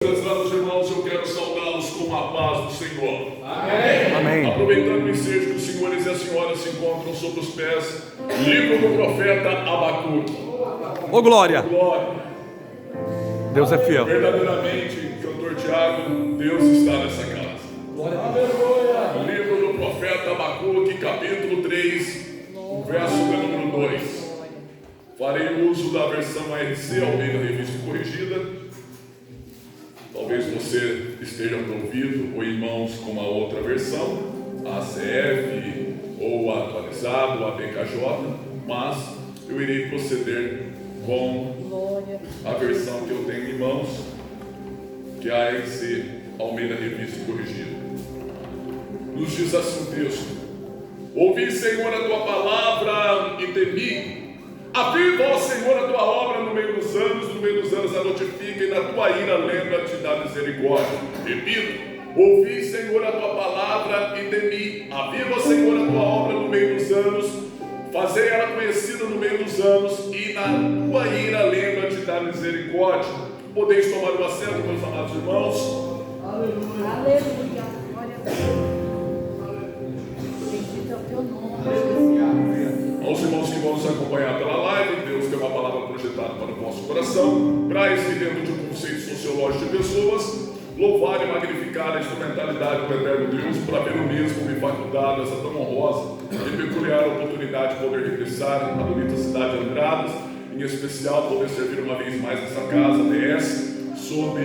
Prezados irmãos, eu quero saudá-los com a paz do Senhor. Amém. Amém. Aproveitando o ensejo que os senhores e as senhoras se encontram sobre os pés, livro do profeta Abacuque. Ô glória! Glória! Deus é fiel. Verdadeiramente, cantor Tiago, Deus está nessa casa. Aleluia! Livro do profeta Abacuque, capítulo 3, verso de número 2. Farei uso da versão ARC, Almeida Revista e Corrigida. Talvez você esteja ouvindo, ou irmãos, com uma outra versão, a ACF, ou a atualizado, a BKJ, mas eu irei proceder com a versão que eu tenho em mãos, que é a ARC, Almeida Revista e Corrigida. Nos diz assim o texto: ouvi, Senhor, a tua palavra e temi. Aviva, ó Senhor, a tua obra no meio dos anos a notifica, e na tua ira lembra-te da misericórdia. Repito, ouvi, Senhor, a tua palavra e temi. Aviva, Senhor, a tua obra no meio dos anos, fazei ela conhecida no meio dos anos, e na tua ira lembra-te da misericórdia. Podeis tomar o assento, meus amados irmãos. Aleluia. Aleluia. Glória a Deus. Bendito é o teu nome. Aos irmãos que vão nos acompanhar pela live, Deus tem uma palavra projetada para o nosso coração, traz dentro de um conceito sociológico de pessoas, louvar e magnificar a instrumentalidade do eterno Deus por haver o mesmo me facultado essa tão honrosa e peculiar oportunidade de poder regressar à bonita cidade de Andradas, em especial poder servir uma vez mais nessa casa, DS, sob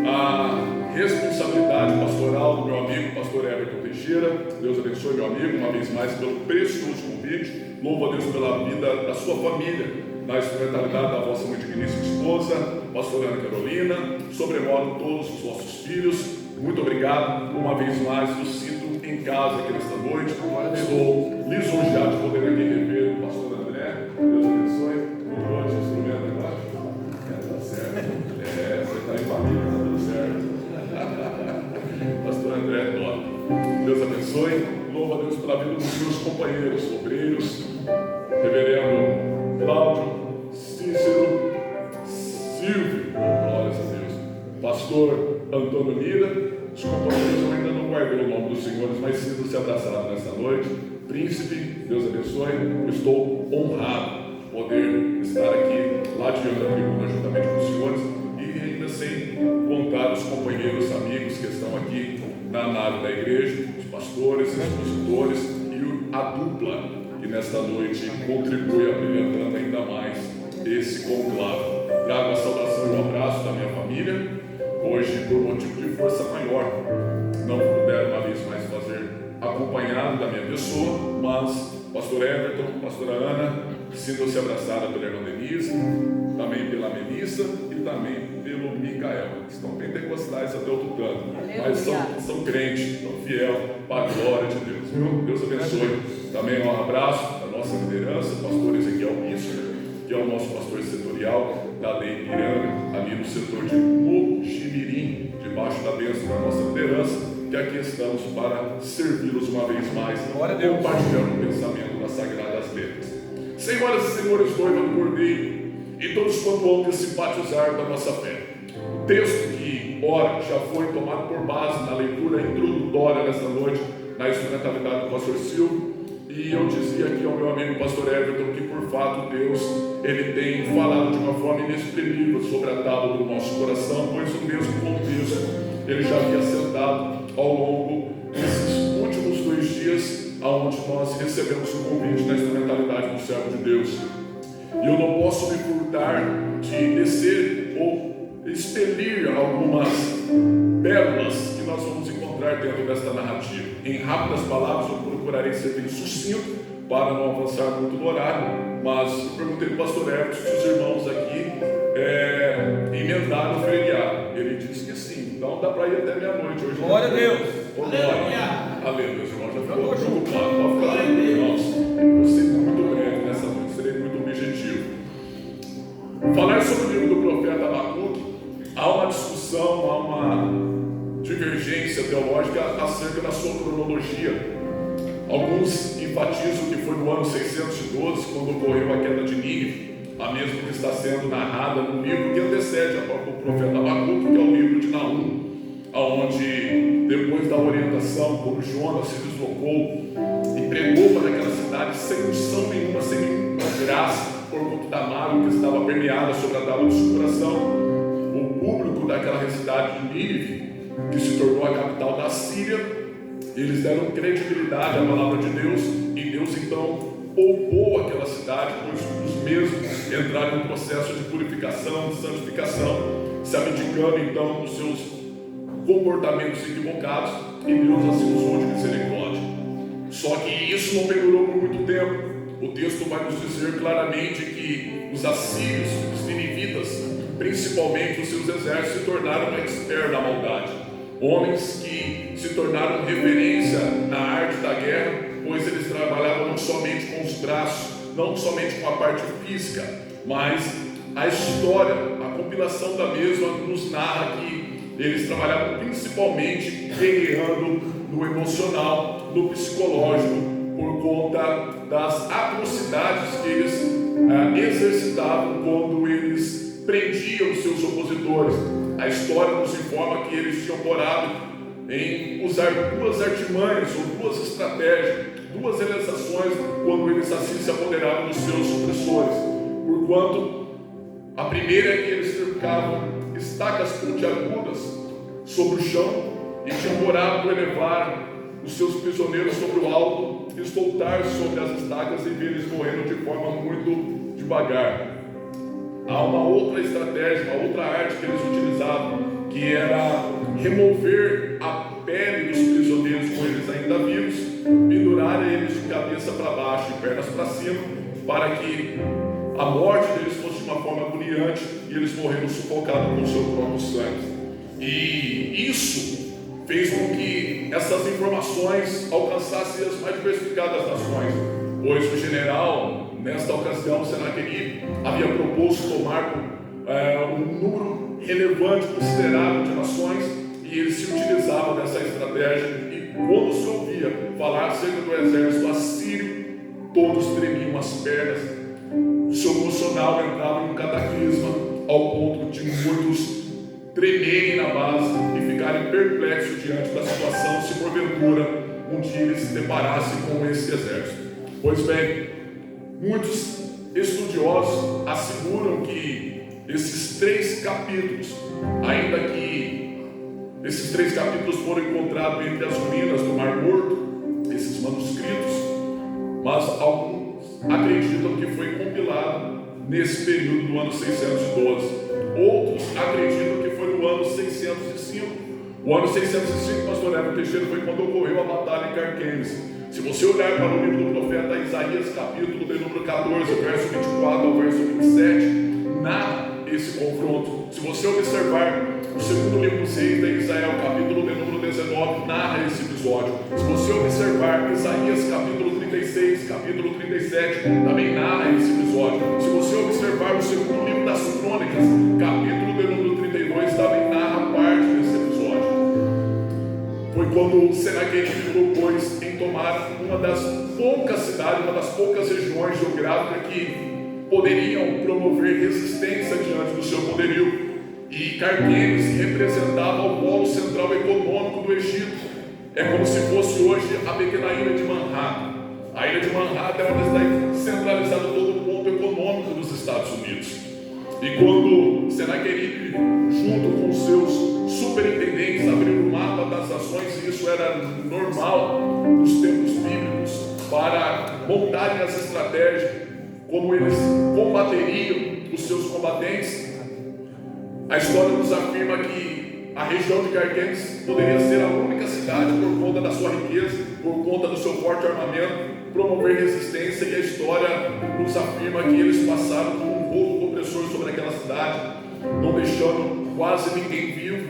a responsabilidade pastoral do meu amigo, pastor Everton Teixeira. Deus abençoe, meu amigo, uma vez mais pelo precioso convite. Louvo a Deus pela vida da sua família, na instrumentalidade da vossa muito digníssima esposa, pastora Ana Carolina, sobremodo todos os vossos filhos. Muito obrigado, uma vez mais, eu sinto em casa aqui nesta noite. Estou lisonjeado de poder aqui rever o pastor André. Deus abençoe. Boa noite, instrumento agora. Tá certo. Você está em família, está tudo certo. Pastor André, top. Deus abençoe. Louvo a Deus pela vida dos meus companheiros, obreiros, reverendo Cláudio, Cícero, Silvio, glórias a Deus, pastor Antônio Lira. Os companheiros, eu ainda não guardei o nome dos senhores, mas sinto-se abraçado nessa noite. Príncipe, Deus abençoe. Eu estou honrado de poder estar aqui, lá diante da tribuna, juntamente com os senhores, e ainda sem contar os companheiros, amigos que estão aqui na nave da igreja, os pastores, os expositores e a dupla que nesta noite contribui abrilhantando ainda mais esse conclave. Trago a saudação e o abraço da minha família, hoje por motivo de força maior, não puderam uma vez mais fazer acompanhado da minha pessoa, mas pastor Everton, pastora Ana, sintam-se abraçada pela irmã Denise, também pela Melissa e também pelo Micael. Estão pentecostais até o tutano, mas são crentes, são fiel para a glória de Deus. Viu? Deus abençoe. Também um abraço da nossa liderança, pastor Ezequiel Bispo, que é o nosso pastor setorial da Lei Piranga, ali no setor de Mojimirim, debaixo da bênção da nossa liderança, que aqui estamos para servi-los uma vez mais, compartilhando o pensamento das Sagradas Letras. Senhoras e senhores, noiva do Cordeiro, e todos quanto vão que simpatizar da nossa fé. O texto que, ora, já foi tomado por base na leitura introdutória nesta noite, na instrumentalidade do pastor Silvio, e eu dizia aqui ao meu amigo pastor Everton que, por fato, Deus, ele tem falado de uma forma inexprimível sobre a tábua do nosso coração, pois o mesmo contexto ele já havia sentado ao longo desses últimos 2 dias, onde nós recebemos o convite da instrumentalidade do servo de Deus. E eu não posso me furtar de descer ou expelir algumas pérolas que nós vamos encontrar dentro desta narrativa. Em rápidas palavras, eu procurarei ser bem sucinto para não avançar muito no horário, mas eu perguntei para o pastor Everton se os irmãos aqui emendaram o feriado. Ele disse que sim, então dá para ir até meia-noite hoje. Glória a Deus! Aleluia! Aleluia, irmão, já ficou preocupado. Pode ficar, irmãos. Eu serei muito breve nessa noite, serei muito objetivo. Falar sobre o livro do profeta Abacuque, há uma discussão, há uma divergência teológica acerca da sua cronologia. Alguns enfatizam que foi no ano 612, quando ocorreu a queda de Nínive. a mesma que está sendo narrada no livro que antecede o profeta Abacuque, que é o livro de Naum, onde, depois da orientação, como Jonas se deslocou e pregou para aquela cidade sem unção nenhuma, sem nenhuma graça, por conta da mágoa que estava permeada sobre a tábua do seu coração, o público daquela cidade de Nínive, que se tornou a capital da Síria, eles deram credibilidade à palavra de Deus, e Deus então poupou aquela cidade, pois os mesmos entraram em um processo de purificação, de santificação, se abdicando então dos seus comportamentos equivocados, e Deus assim usou de misericórdia. Só que isso não perdurou por muito tempo. O texto vai nos dizer claramente que os assírios, os ninivitas, principalmente os seus exércitos, se tornaram expertos na maldade. Homens que se tornaram referência na arte da guerra, pois eles trabalhavam não somente com os braços, não somente com a parte física, mas a história, a compilação da mesma nos narra que eles trabalhavam principalmente guerreando no emocional, no psicológico, por conta das atrocidades que eles exercitavam quando eles prendiam os seus opositores. A história nos informa que eles tinham por hábito em usar duas artimanhas ou duas estratégias, duas realizações, quando eles assim se apoderavam dos seus opressores. Porquanto a primeira é que eles cercavam estacas pontiagudas sobre o chão e tinham por hábito elevar os seus prisioneiros sobre o alto e soltar sobre as estacas e ver eles morrendo de forma muito devagar. Há uma outra estratégia, uma outra arte que eles utilizavam, que era remover a pele dos prisioneiros com eles ainda vivos, pendurar eles de cabeça para baixo e pernas para cima, para que a morte deles fosse de uma forma agoniante e eles morreram sufocados com o seu próprio sangue. E isso fez com que essas informações alcançassem as mais diversificadas nações, pois o general, nesta ocasião, Senaqueribe, havia proposto tomar um número relevante, considerável de nações, e ele se utilizava dessa estratégia, e quando se ouvia falar acerca do exército assírio, todos tremiam as pernas, o seu emocional entrava em um cataclisma, ao ponto de muitos tremerem na base e ficarem perplexos diante da situação, se porventura um dia eles se deparassem com esse exército. Pois bem, muitos estudiosos asseguram que esses 3 capítulos, ainda que esses 3 capítulos foram encontrados entre as ruínas do Mar Morto, esses manuscritos, mas alguns acreditam que foi compilado nesse período do ano 612. Outros acreditam que foi no ano 605. O ano 605, pastor Evo Teixeira, foi quando ocorreu a batalha em Carquemes. Se você olhar para o livro do profeta Isaías, capítulo de número 14, verso 24 ao verso 27, narra esse confronto. Se você observar o segundo livro dos reis de Israel, capítulo de número 19, narra esse episódio. Se você observar Isaías, capítulo 36, capítulo 37, também narra esse episódio. Se você observar o segundo livro das crônicas, capítulo de número 32, também narra parte desse episódio. Foi quando Senaqueribe propôs em tomar uma das poucas cidades, uma das poucas regiões geográficas que poderiam promover resistência diante do seu poderio. E Carquemes representava o polo central econômico do Egito. É como se fosse hoje a pequena ilha de Manhattan. A ilha de Manhattan é onde está centralizado todo o ponto econômico dos Estados Unidos. E quando Senaqueribe, junto com seus superintendentes, abriu o mapa das nações, e isso era normal nos tempos bíblicos, para montarem as estratégias, como eles combateriam os seus combatentes, a história nos afirma que a região de Carquemes poderia ser a única cidade, por conta da sua riqueza, por conta do seu forte armamento, promover resistência, e a história nos afirma que eles passaram por um rolo opressor sobre aquela cidade, não deixando quase ninguém vivo.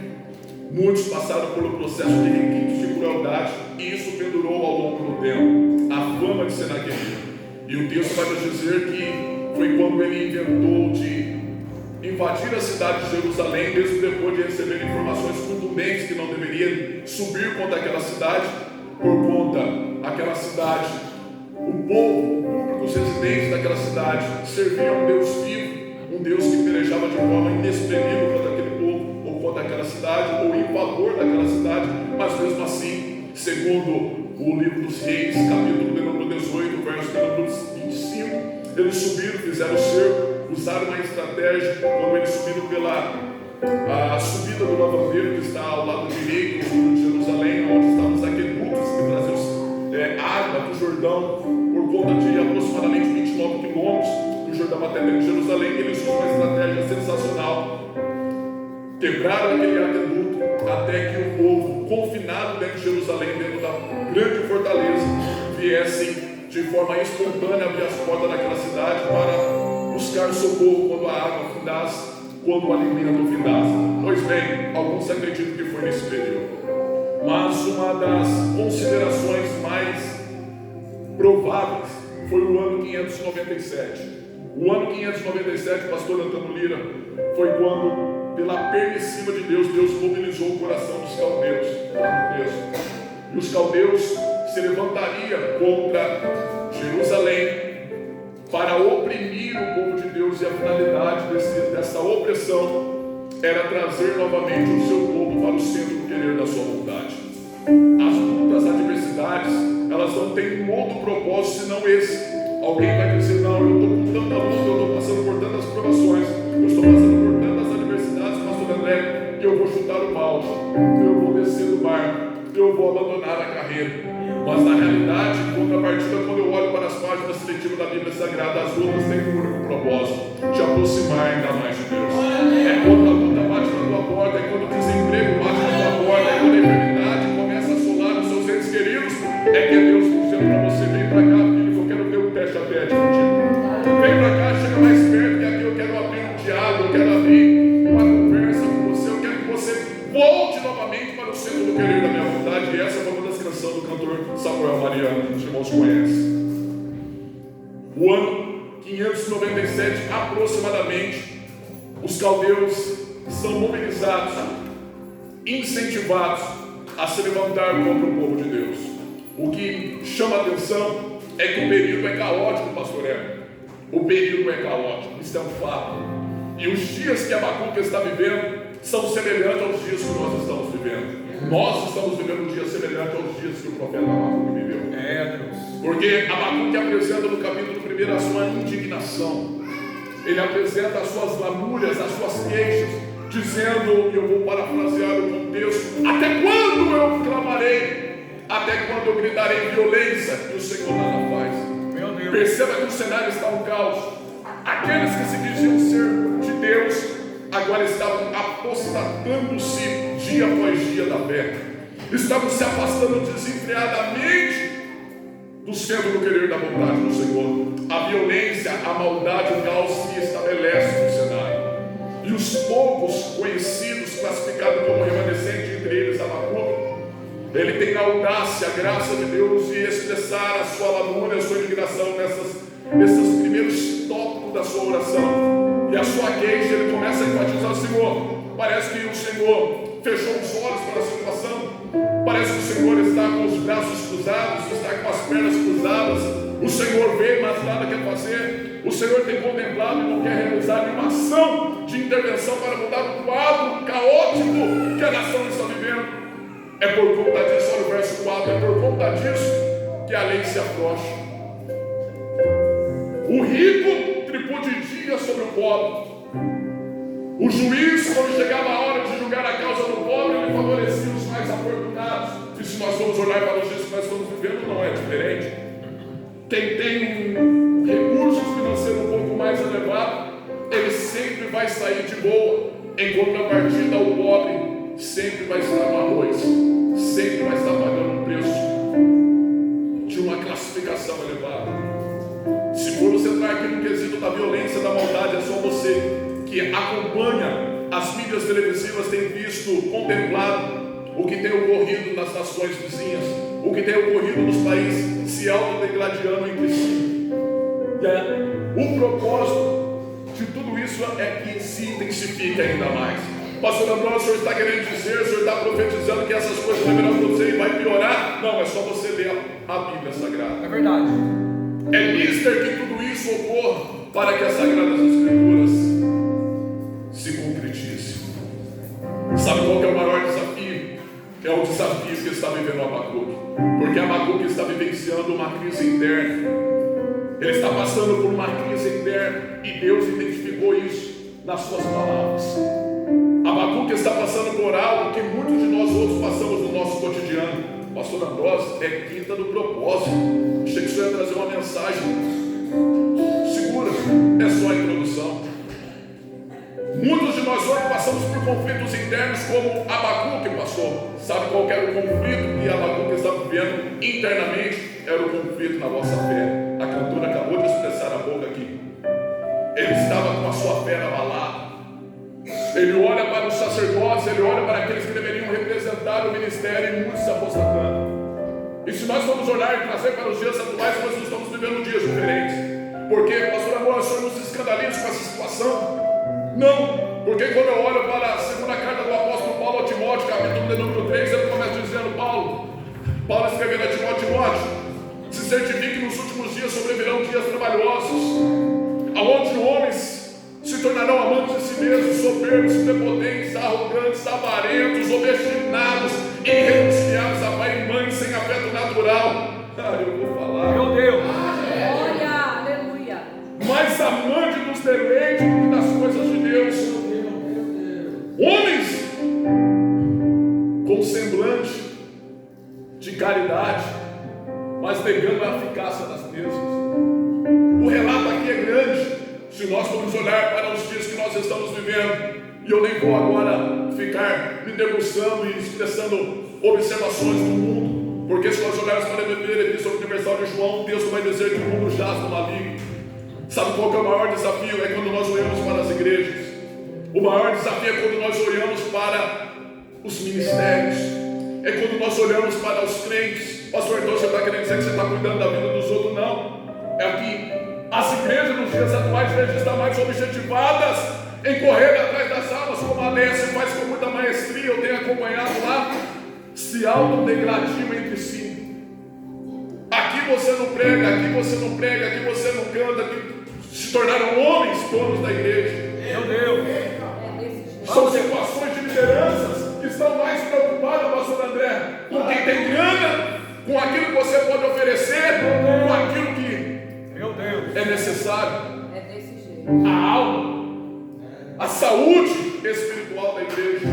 Muitos passaram por um processo de requintes de crueldade, e isso pendurou ao longo do tempo. A fama de Senaqueribe. E o texto vai nos dizer que foi quando ele inventou de invadir a cidade de Jerusalém, mesmo depois de receber informações contundentes que não deveria subir contra aquela cidade, por conta daquela cidade, o povo, o público os residentes daquela cidade serviam a um Deus vivo, um Deus que pelejava de forma inexprimível contra aquele povo, ou contra aquela cidade, ou em favor daquela cidade, mas mesmo assim, segundo o livro dos Reis, capítulo de número 18, verso de número 25, eles subiram, fizeram o cerco, usaram uma estratégia, quando eles subiram pela a subida do lavandeiro que está ao lado direito de Jerusalém, onde estavam os aquedutos que traziam água do Jordão, por conta de aproximadamente 29 quilômetros do Jordão até dentro de Jerusalém. Eles usam uma estratégia sensacional, quebraram aquele aqueduto até que o povo confinado dentro de Jerusalém, dentro da grande fortaleza, viessem de forma espontânea abrir as portas daquela cidade para buscar socorro quando a água findasse, quando o alimento findasse. Pois bem, alguns acreditam que foi nesse período, mas uma das considerações mais prováveis foi o ano 597. O ano 597, pastor Antônio Lira, foi quando, pela permissiva de Deus, Deus mobilizou o coração dos caldeus, lá no texto. E os caldeus se levantariam contra Jerusalém para oprimir o povo de Deus, e a finalidade dessa opressão era trazer novamente o seu povo para o centro do querer da sua vontade. As lutas, as adversidades, elas não têm um outro propósito senão esse. Alguém vai dizer: não, eu estou com tanta luta, eu estou passando por tantas provações, eu estou passando por tantas adversidades, pastor André, que eu vou chutar o balde, eu vou descer do barco, eu vou abandonar a carreira. Mas na realidade, em contrapartida, quando eu olho para as páginas seletivas da Bíblia Sagrada, as lutas têm um único propósito: te aproximar ainda mais de Deus. É quando a luta bate na tua porta, é quando o desemprego bate na tua porta, é quando a enfermidade começa a assolar os seus entes queridos, é que Deus está dizendo para você: vem para cá, filho, que eu quero ter um teste a teste contigo. Vem para cá, chega mais perto, que aqui eu quero abrir um diálogo, eu quero abrir uma conversa com você, eu quero que você volte novamente para o centro do querer da minha vontade. E essa foi uma das canções do cantor Samuel Mariano, que os irmãos conhecem. O ano 597, aproximadamente, os caldeus são mobilizados, incentivados a se levantar contra o povo de Deus. O que chama a atenção é que o período é caótico, pastor Érico. O período é caótico, isso é um fato. E os dias que Abacuque está vivendo são semelhantes aos dias que nós estamos vivendo. Nós estamos vivendo um dia semelhante aos dias que o profeta Abacuque viveu. Porque Abacuque apresenta no capítulo 1 a sua indignação. Ele apresenta as suas lamúrias, as suas queixas, dizendo, e eu vou parafrasear o contexto: até quando eu clamarei? Até quando eu gritarei violência e o Senhor nada faz? Perceba que o cenário está um caos. Aqueles que se diziam ser de Deus agora estavam apostatando-se dia após dia da fé, estavam se afastando desenfreadamente do centro do querer da vontade do Senhor. A violência, a maldade, o caos se estabelece no cenário. E os poucos conhecidos, classificados como remanescente, entre eles Abacuque, ele tem a audácia, a graça de Deus de expressar a sua lamúria, a sua indignação nesses primeiros tópicos da sua oração. E a sua queixa, ele começa a enfatizar: Senhor, parece que o Senhor fechou os olhos para a situação, parece que o Senhor está com os braços cruzados, está com as pernas cruzadas, o Senhor vê, mas nada quer fazer, o Senhor tem contemplado e não quer realizar nenhuma ação de intervenção para mudar o quadro caótico que a nação está vivendo. É por conta disso, olha o verso 4, é por conta disso que a lei se afrouxa. O rico tripudia sobre o pobre. O juiz, quando chegava a hora de julgar a causa do pobre, ele favorecia os mais afortunados. E se nós formos olhar para os dias que nós estamos vivendo, não é diferente. Quem tem um recurso financeiro um pouco mais elevado, ele sempre vai sair de boa. Em contrapartida, o pobre sempre vai estar no arroz, sempre vai estar pagando um preço de uma classificação elevada. Se for você entrar aqui no quesito da violência, da maldade, é só você que acompanha as mídias televisivas tem visto, contemplado o que tem ocorrido nas nações vizinhas, o que tem ocorrido nos países se autodegladiando entre si. O propósito de tudo isso é que se intensifique ainda mais. Pastor André, o senhor está querendo dizer, o senhor está profetizando que essas coisas deverão acontecer e vai piorar? Não, é só você ler a Bíblia Sagrada. É verdade. É mister que tudo isso ocorra para que as Sagradas Escrituras se concretize. Sabe qual que é o maior desafio? É o desafio que está vivendo Abacuque. Porque Abacuque está vivenciando uma crise interna. Ele está passando por uma crise interna e Deus identificou isso nas suas palavras. Abacuque está passando por algo que muitos de nós outros passamos no nosso cotidiano. Pastor Ambrosio, é quinta do propósito. Achei que isso ia trazer uma mensagem. Segura, é só a introdução. Muitos de nós hoje passamos por conflitos internos como Abacuque passou. Sabe qual era o conflito que Abacuque estava vivendo internamente? Era o conflito na vossa fé. A cantora acabou de expressar a boca aqui. Ele estava com a sua fé abalada. Ele olha para os sacerdotes, ele olha para aqueles que deveriam representar o ministério e muitos se apostatando. E se nós formos olhar e trazer para os dias atuais, nós estamos vivendo dias diferentes. Porque, pastor Amor, o senhor não se escandaliza com essa situação? Não, porque quando eu olho para a segunda carta do apóstolo Paulo a Timóteo, capítulo de número 3, ele começa dizendo, Paulo escrevendo a Timóteo, se certifique que nos últimos dias sobrevirão dias trabalhosos, aonde homens se tornarão amantes de si mesmos, soberbos, prepotentes, arrogantes, avarentos, obstinados, irrenunciáveis a pai e mãe, sem afeto natural. Eu vou falar. Meu Deus. Glória, aleluia. Mais amante dos deleites do que das coisas de Deus. Homens com semblante de caridade, mas negando a eficácia das mesmas. O relato aqui é grande. Se nós formos olhar para os dias que nós estamos vivendo, e eu nem vou agora ficar me debruçando e expressando observações do mundo, porque se nós olharmos para a primeira Epístola Universal de João, o texto vai dizer que o mundo jaz no maligno. Sabe qual que é o maior desafio? É quando nós olhamos para as igrejas. O maior desafio é quando nós olhamos para os ministérios. É quando nós olhamos para os crentes. Pastor, então você está querendo dizer que você está cuidando da vida dos outros? Não. É que as igrejas nos dias atuais estão mais objetivadas em correr atrás das almas, como a Alessia faz com muita maestria, eu tenho acompanhado lá, se autodegradiam entre si. Aqui você não prega, aqui você não prega, aqui você não canta, aqui se tornaram homens donos da igreja. Meu Deus. São situações de lideranças que estão mais preocupadas, pastor André, com quem tem grana, com aquilo que você pode oferecer, com aquilo que Meu Deus. é necessário. É desse jeito. A alma, a saúde espiritual da igreja.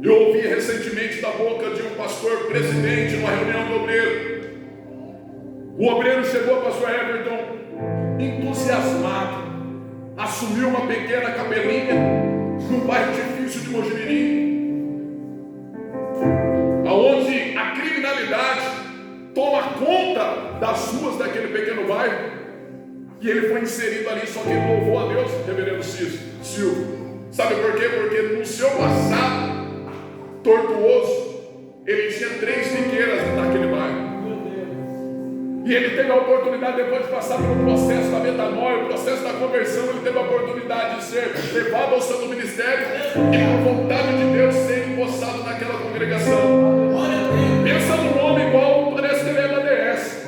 Eu ouvi recentemente da boca de um pastor presidente numa reunião do obreiro. O obreiro chegou, pastor Everton, entusiasmado, assumiu uma pequena capelinha num bairro difícil de Mojimirim, aonde a criminalidade toma conta das ruas daquele pequeno bairro, e ele foi inserido ali, só que ele louvou a Deus, reverendo Silvio. Sabe por quê? Porque no seu passado tortuoso, ele tinha 3 biqueiras naquele bairro. E ele teve a oportunidade, depois de passar pelo processo da metanoia, o processo da conversão, ele teve a oportunidade de ser levado ao santo ministério e, por vontade de Deus, ser empossado naquela congregação. Pensa num homem igual, parece que ele é da DS.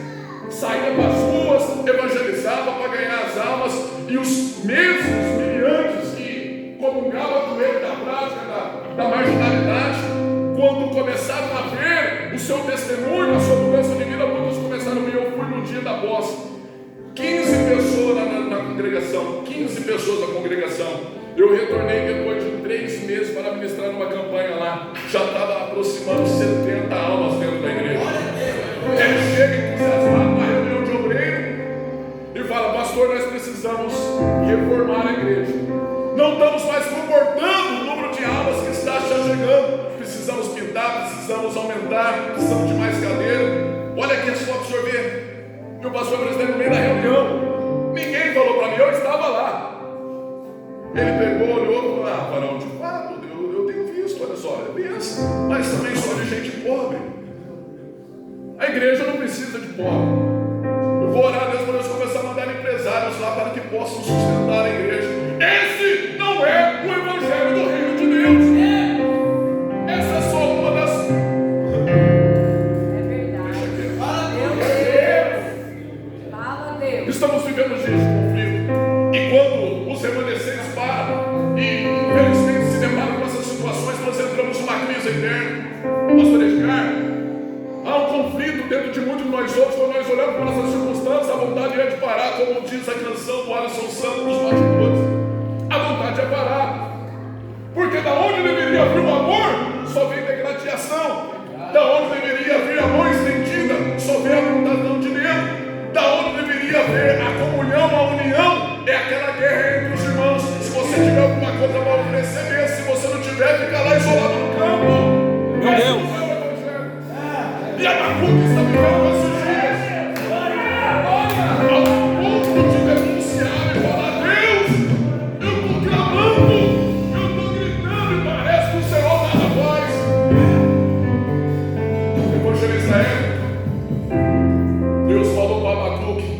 Saía para as ruas, evangelizava para ganhar as almas, e os mesmos miliantes que comungavam com ele da prática da marginalidade, quando começaram a ver o seu testemunho, a sua mudança de vida, muitos começaram a ver. Eu fui no dia da posse, 15 pessoas na congregação, 15 pessoas da congregação. Eu retornei depois de 3 meses para ministrar numa campanha lá. Já estava aproximando 70 almas dentro da igreja. Ele chega entusiasmado na reunião de obreiro e fala: pastor, nós precisamos reformar a igreja. Não estamos mais comportando o número de almas que está chegando. Precisamos pintar, precisamos aumentar, precisamos de mais cadeira. Olha aqui as fotos, o senhor vê. E o pastor presidente no meio da reunião. Ninguém falou para mim, eu estava lá. Ele pegou, olhou e falou: ah, varão, de fato, eu tenho visto, olha só, é benção, mas também só de gente pobre. A igreja não precisa de pobre. Eu vou orar a Deus para Deus começar a mandar empresários lá para que possam sustentar a igreja. Esse não é o evangelho do reino de Deus. Essa é só uma das. É verdade. eterno. Pastor Edgar, há um conflito dentro de muitos de nós outros quando nós olhamos para essas circunstâncias. A vontade é de parar, como diz a canção do Alisson Santos nos bastidores. A vontade é parar. Porque da onde deveria vir o amor, só vem degladiação. Da onde deveria vir a mão estendida, só vem a vontade de dentro. Da onde deveria haver a comunhão, a união, é aquela guerra entre os irmãos. Se você tiver alguma coisa para receber, se você não tiver, fica lá isolado no campo. Meu Deus. E Abacuque está vivendo esses dias ao ponto de denunciar e falar: Deus, eu estou clamando, eu estou gritando e parece que o Senhor nada faz. Evangelista Hélio, Deus falou para Abacuque.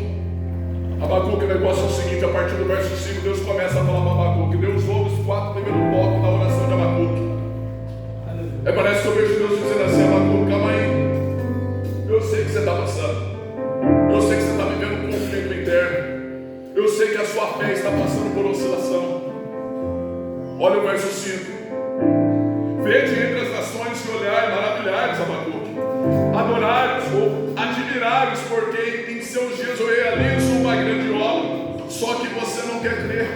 Abacuque, o negócio é o seguinte: a partir do verso 5, Deus começa a falar para Abacuque. Deus ouve os 4 primeiros blocos da oração de Abacuque. Parece que eu vejo Deus dizendo assim: Abacuque, calma aí. Eu sei que você está passando. Eu sei que você está vivendo um conflito interno. Eu sei que a sua fé está passando por oscilação. Olha o verso 5. Vede entre as nações e olhai, maravilhai-vos, Abacuque. Adorai-vos ou admirai-vos, porque em seus dias eu realizo uma grande obra. Só que você não quer crer.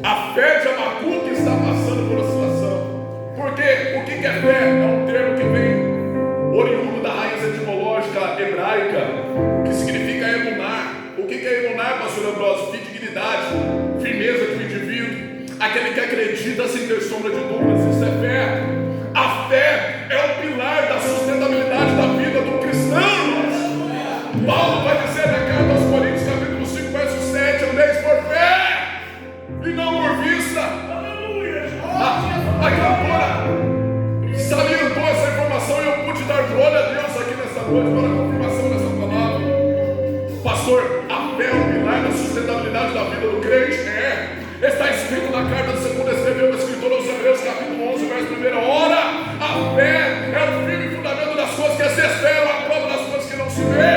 A fé de Abacuque está passando por oscilação. Porque o que é fé? É um termo que vem oriundo da raiz etimológica hebraica, que significa emunar. O que é emunar, pastor Ambrosio? Dignidade, firmeza de um indivíduo, aquele que acredita sem ter sombra de dúvidas. Isso é fé. A fé é o pilar da sustentabilidade da vida do cristão. Paulo vai dizer na carta aos Coríntios, capítulo 5, verso 7: andeis por fé e não por vista. A cantora salientou essa informação e eu pude dar glória a Deus aqui nessa noite para a confirmação dessa palavra. Pastor, a fé é o pilar da sustentabilidade da vida do crente? Está escrito na carta de 2 escreveu o escritor aos Hebreus, capítulo 11, verso 1. Ora, a fé é o firme fundamento das coisas que se esperam, a prova das coisas que não se vê.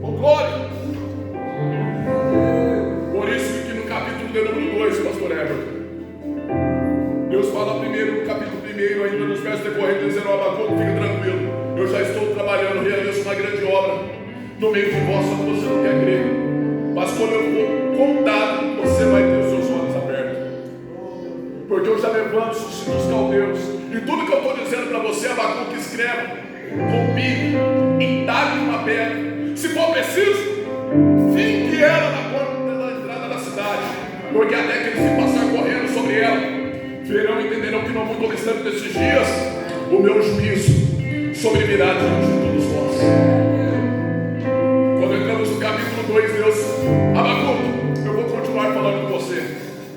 Oh, glória! Por isso que no capítulo de número 2, pastor Everton, Deus fala primeiro no capítulo 1, ainda nos versos decorrentes, dizendo: Abacuque, fica tranquilo, eu já estou trabalhando, realizo uma grande obra no meio de vós, só que você não quer crer. Mas quando eu for contado, você vai ter os seus olhos abertos. Porque eu já levanto os caldeus. E tudo que eu estou dizendo para você, Abacuque, escreve com pico, entalhe uma pedra. Se for preciso, finque ela na porta da entrada da cidade. Porque até que eles se passar correndo sobre ela, verão e entenderão que não muito distante desses dias, o meu juízo sobrevirá diante de todos vós. Quando entramos no capítulo 2, Deus: Abacuque, eu vou continuar falando com você.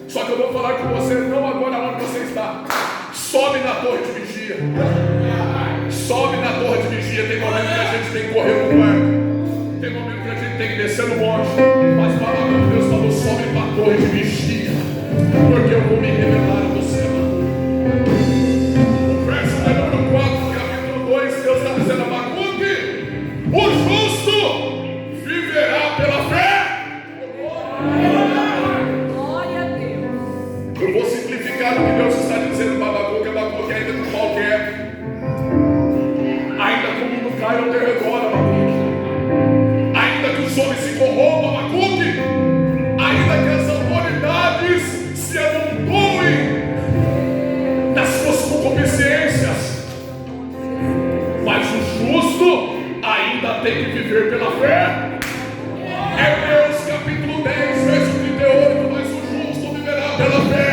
Só que eu vou falar com você não agora onde você está. Sobe na torre de vigia. Sobe na torre de vigia. Tem momento que a gente tem que correr no quarto. Tem momento que a gente tem que descer no monte. Mas a palavra de Deus falou: sobe para a torre de vigia. Porque eu vou me revelar a você. O verso número 4 do capítulo 2, Deus está dizendo: Abacuque, o justo viverá pela fé. Glória a Deus. Eu vou simplificar o que Deus está dizendo para Abacuque. Abacuque, ainda que o mal quer, ainda que o mundo caia ao teu redor, Abacuque, ainda que os homens se corrompam, Abacuque, ainda que as autoridades se amontoem das suas concupiscências, mas o justo ainda tem que viver pela fé. Hebreus capítulo 10, verso 38: mas o justo viverá pela fé,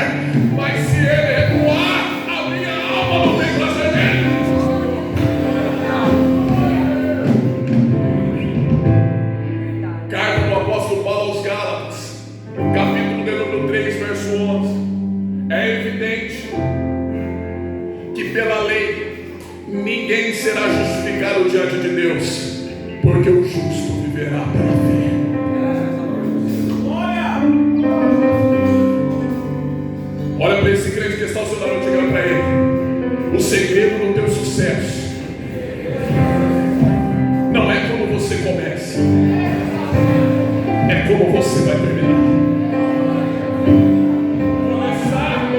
mas se ele recuar, a minha alma não tem prazer nele. Carta do apóstolo Paulo aos Gálatas, capítulo de número 3, verso 11: é evidente que pela lei ninguém será justificado diante de Deus, porque o justo viverá pela fé. Olha para esse crente que está ao seu lado, diga para ele: o segredo do teu sucesso não é como você começa, é como você vai terminar. Começar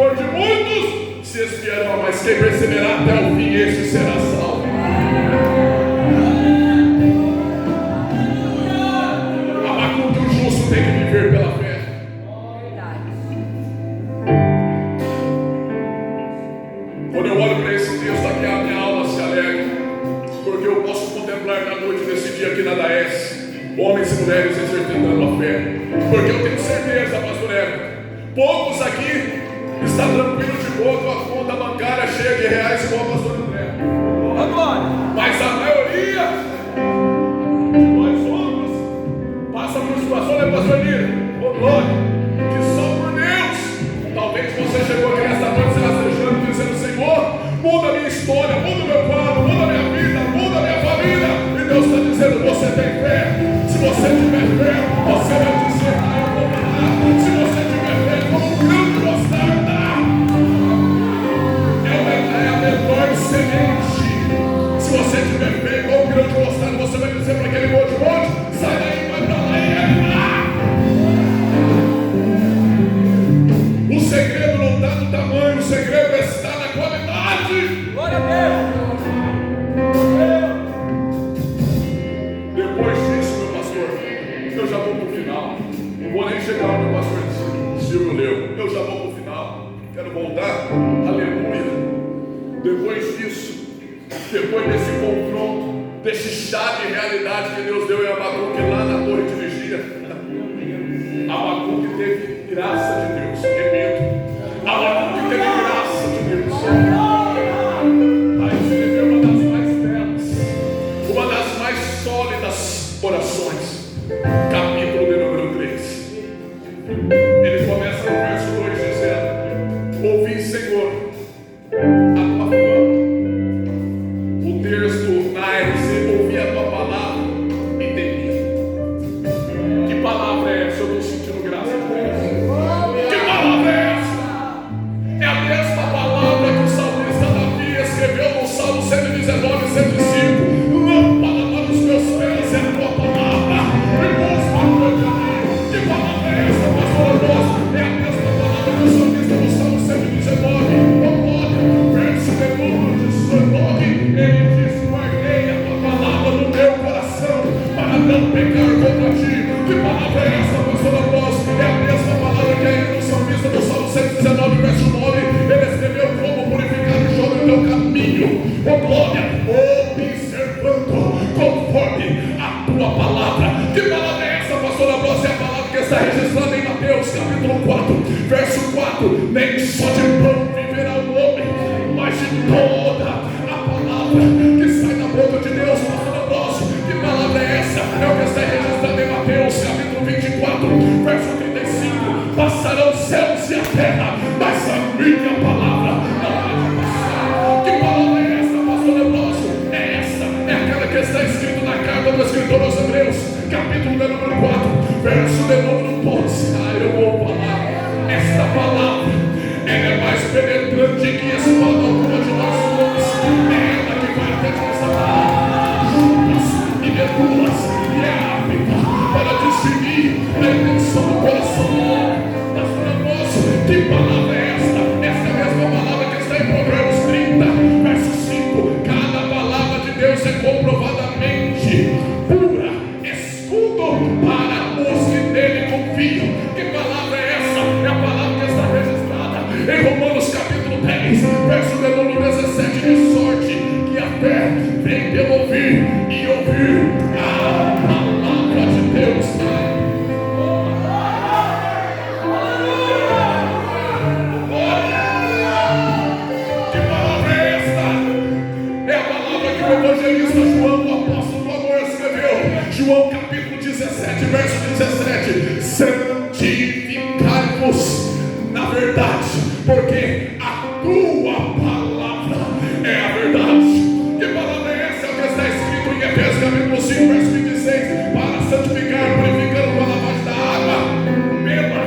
amor de muitos se esfriará, mas quem perseverar até o fim, esse será salvo. Abacuque, o justo tem que viver pela fé. Quando eu olho para esse texto aqui, a minha alma se alegra, porque eu posso contemplar na noite desse dia aqui na Daes homens e mulheres exercitando a fé, porque eu tenho certeza, pastor Érico, poucos aqui estão tranquilos de boa com a conta bancária cheia de reais igual o pastor André, mas a maioria de nós outros passa por situação, né, pastor Niro? Ô glória, que só por Deus. Talvez você chegou aqui nesta noite se rastejando, dizendo: Senhor, muda a minha história, muda o meu quadro, muda a minha vida, muda a minha família. E Deus está dizendo: você tem fé. Se você tiver fé, você vai dizer: eu vou falar. Se você tiver fé, como um grão de mostarda, é a menor semente. Se você tiver fé, como um grão de mostarda, você vai dizer para aquele monte: sai daí, vai para lá e entra. O segredo não está no tamanho, o segredo está na qualidade. Glória a Deus. Depois disso, meu pastor, eu já vou para o final. Não vou nem chegar onde o pastor Silvio leu. Eu já vou para o final. Quero voltar. Aleluia. Depois disso, depois desse confronto, desse chá de realidade que Deus deu em Abacuque lá na torre de vigia, Abacuque teve graça de Deus. Repito, Abacuque teve graça de Deus. Aí escreveu uma das mais belas, uma das mais sólidas orações, capítulo de número 3. Ele começa no verso 2 dizendo: ouvi, Senhor, a tua fama. O texto narra: ouvi a tua palavra e temi. Que palavra é essa? Eu estou sentindo graça de Deus. Que palavra é essa? É a mesma palavra que o salmista Davi escreveu no Salmo 119, 105. Lâmpada para os meus pés é a tua palavra e luz para o meu caminho. Que palavra é essa, pastor Augusto? É a mesma palavra que o salmista no Salmo 119, verso de número 19. Ele diz: guardei a tua palavra no meu coração para não pecar contra ti. Que palavra é essa, pastor Augusto? É a mesma palavra que aí no salmista do Salmo 119, verso 9, ele escreveu: como purificar o jogo do teu caminho, ó glória, observando conforme a tua palavra. Que palavra é essa, pastor Augusto? É a palavra que está registrada em Mateus capítulo 4, verso 4. Nem só de pão viverá o homem, mas de toda a palavra que sai da boca de Deus, pastor Augusto. Que palavra é essa? É o que está registrado em Mateus capítulo 24, verso 35. Passarão céus e a terra, mas a minha palavra não vai passar. Que palavra é essa, pastor Augusto? É essa, é aquela que está escrito na carta do escritor aos Hebreus, capítulo de número 4, verso de número 12. Eu vou falar. Esta palavra, ela é mais penetrante que espada alguma de nós somos. É ela que vai até esta juntas e medulas e é ápita para discernir a intenção do coração do homem. Pastor Augusto, que palavra é esta? Esta é a mesma palavra que está em Provérbios 30, verso 5. Cada palavra de Deus é comprovadamente pura, escudo para os que nele confiam. Que palavra é essa? É a palavra que está registrada em Romanos capítulo 10, verso de número 17. De sorte que a fé vem pelo ouvir e ouvir a palavra de Deus. Que palavra é esta? É a palavra que o evangelista João, o apóstolo do amor, escreveu. João capítulo 17, verso 17. Santificai-vos na verdade, porque a tua palavra é a verdade. Que palavra é essa? É o que está escrito em Efésios capítulo 5, verso 26. Para santificar, purificando com a lavagem da água pela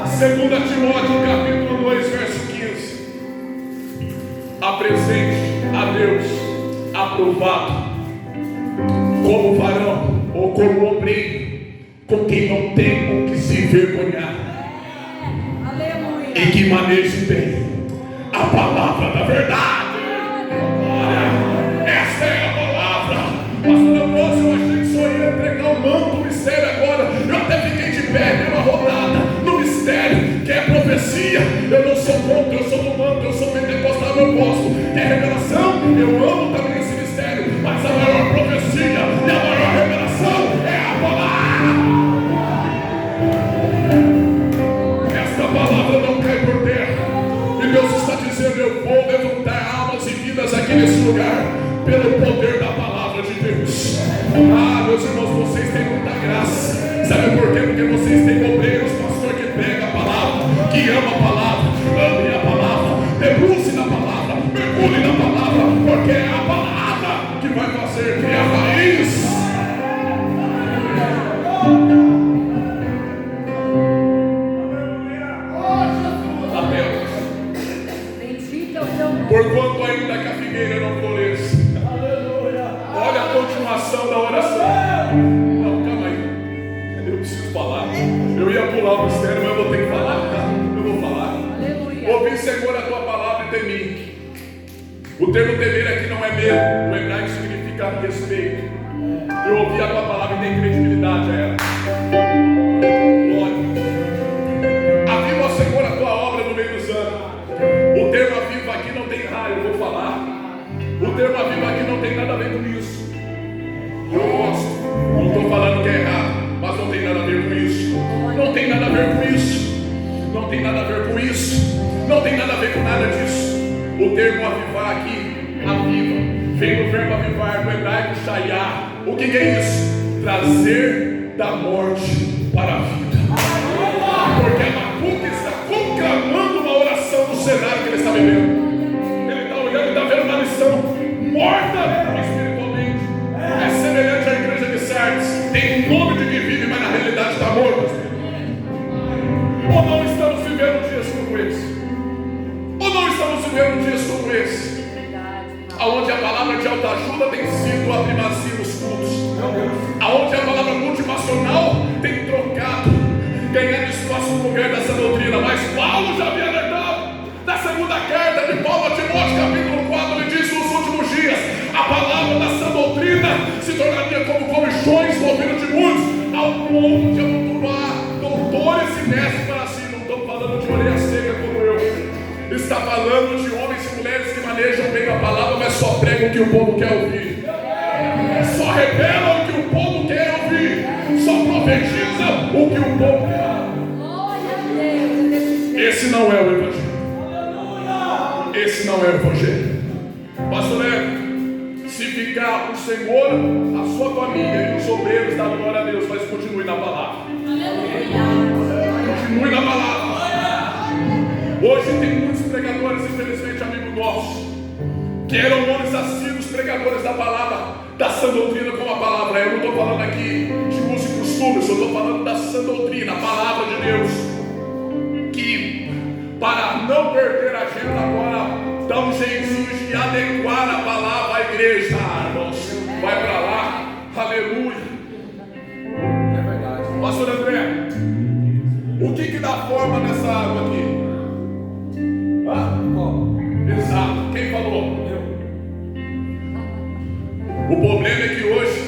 Segunda Timóteo capítulo 2, verso 15. Apresente a Deus aprovado como varão ou como obreiro, com quem não tem o que se envergonhar, e que maneje bem a palavra da verdade. Olha, essa é a palavra. Pastor Ambrosio, eu achei que só ia entregar o manto do mistério agora. Eu até fiquei de pé, dei uma rodada no mistério, que é profecia. Eu não sou contra, eu sou do manto, eu sou pentecostal, eu gosto. Que é revelação, eu amo também esse mistério. Mas a maior profecia e a maior revelação é a palavra. Essa palavra não cai por terra. E Deus está dizendo: eu vou levantar almas e vidas aqui nesse lugar, pelo poder da palavra de Deus. Ah, meus irmãos, vocês têm muita graça. Sabe por quê? Porque vocês têm obreiros, pastor, que prega a palavra, que ama a palavra, ame a palavra, debruce na palavra, mergulhe na palavra, porque é a palavra que vai fazer criar raiz. Porquanto ainda que a figueira não floresça. Olha a continuação da oração. Não, calma aí. Eu preciso falar. Eu ia pular o mistério, mas eu vou ter que falar. Eu vou falar. Ouvi, Senhor, a tua palavra e temi. O termo temer aqui não é medo. O hebraico significa respeito. Eu ouvi a tua palavra e dei credibilidade a ela. Glória. Aviva, Senhor, a tua obra no meio dos anos. O termo aviva aqui não tem raio, eu vou falar. O termo aviva aqui não tem nada a ver com isso. Eu gosto. Não estou falando que é errado, mas não tem nada a ver com isso. Não tem nada a ver com isso. Não tem nada a ver com isso. Não tem nada a ver com nada disso. O termo avivar aqui, aviva, vem do verbo avivar, do hebraico shayah. O que é isso? Trazer da morte para a vida. Porque Abacuque está conclamando uma oração no cenário que ele está vivendo. Ele está olhando e está vendo uma lição morta espiritualmente. É semelhante à igreja de Sardes. Tem um nome de que vive, mas na realidade está morto. Ou não estamos vivendo dias como esse? Ou não estamos vivendo dias como esse? Aonde a palavra de autoajuda tem sido a primazia nos cultos. Aonde a palavra motivacional tem trocado, ganhando espaço no lugar dessa doutrina. Mas Paulo já havia alertado na segunda carta de Paulo a Timóteo, capítulo 4, ele diz: nos últimos dias a palavra da sã doutrina se tornaria como comichões no ouvido de muitos, ao ponto de amontoar doutores e mestres para si. Não estou falando de orelha seca como eu. Está falando de homens e mulheres que manejam bem a palavra, mas só pregam o que o povo quer ouvir. Só revelam o que o povo quer ouvir. Só profetizam o que o povo quer. Esse não é o Evangelho. Esse não é o Evangelho. Pastor Hélio, se ficar o Senhor, a sua família e os obreiros da glória a Deus, mas continue na palavra. Continue na palavra. Hoje tem muitos pregadores, infelizmente, amigo nosso, que eram homens assíduos, pregadores da palavra, da sã doutrina como a palavra. Eu não estou falando aqui de uso e costumes, eu estou falando da sã doutrina, a palavra de Deus, que para não perder a agenda agora, dá um jeitinho de adequar a palavra à igreja. Irmãos, vai para lá, aleluia. É verdade. Pastor André, o que dá forma nessa água aqui? Exato, quem falou? Eu. O problema é que hoje